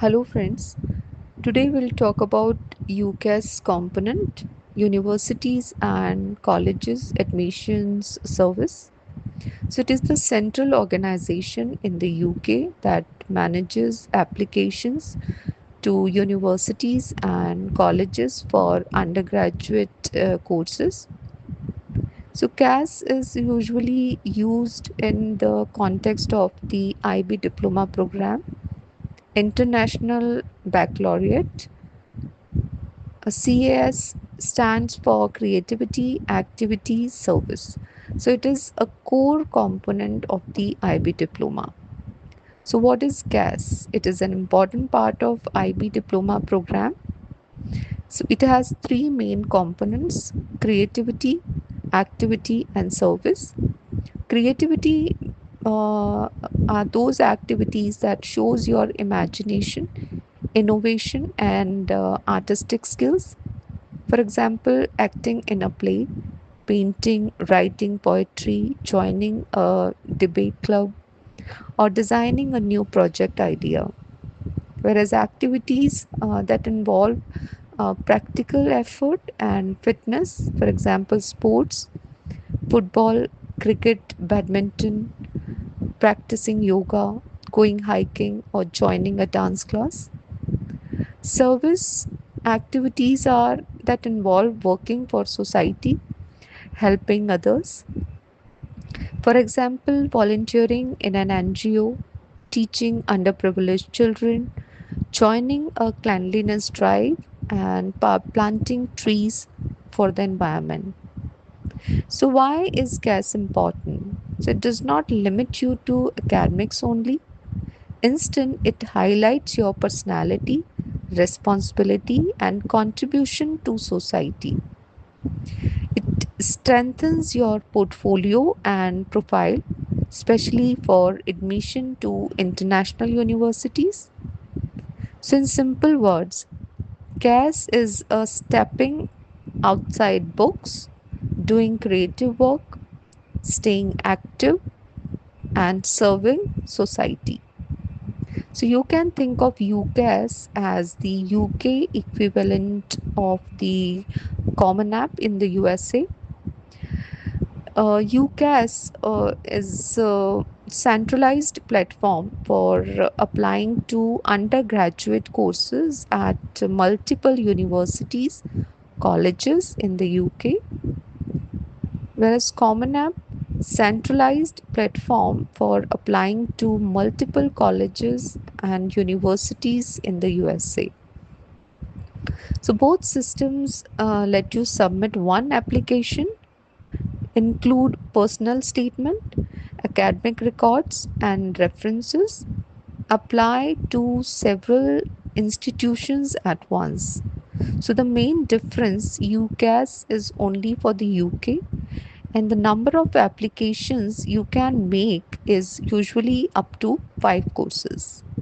Hello friends, today we'll talk about UCAS component, universities and colleges admissions service. So it is the central organization in the UK that manages applications to universities and colleges for undergraduate courses. So CAS is usually used in the context of the IB diploma program, International Baccalaureate. CAS stands for Creativity Activity Service. So it is a core component of the IB diploma. So what is CAS? It is an important part of IB diploma program. So it has three main components: creativity, activity, and service. Creativity are those activities that shows your imagination, innovation, and artistic skills. For example, acting in a play, painting, writing poetry, joining a debate club, or designing a new project idea. Whereas activities that involve practical effort and fitness, for example, sports, football, cricket, badminton, practicing yoga, going hiking, or joining a dance class. Service activities are that involve working for society, helping others. For example, volunteering in an NGO, teaching underprivileged children, joining a cleanliness drive, and planting trees for the environment. So, why is CAS important? So, it does not limit you to academics only. Instead, it highlights your personality, responsibility, and contribution to society. It strengthens your portfolio and profile, especially for admission to international universities. So, in simple words, CAS is a stepping outside books, doing creative work, staying active, and serving society. So, you can think of UCAS as the UK equivalent of the Common App in the USA. UCAS is a centralized platform for applying to undergraduate courses at multiple universities, colleges in the UK, whereas Common App centralized platform for applying to multiple colleges and universities in the USA. So both systems let you submit one application, include personal statement, academic records, and references, apply to several institutions at once. So the main difference, UCAS is only for the UK, and the number of applications you can make is usually up to 5 courses.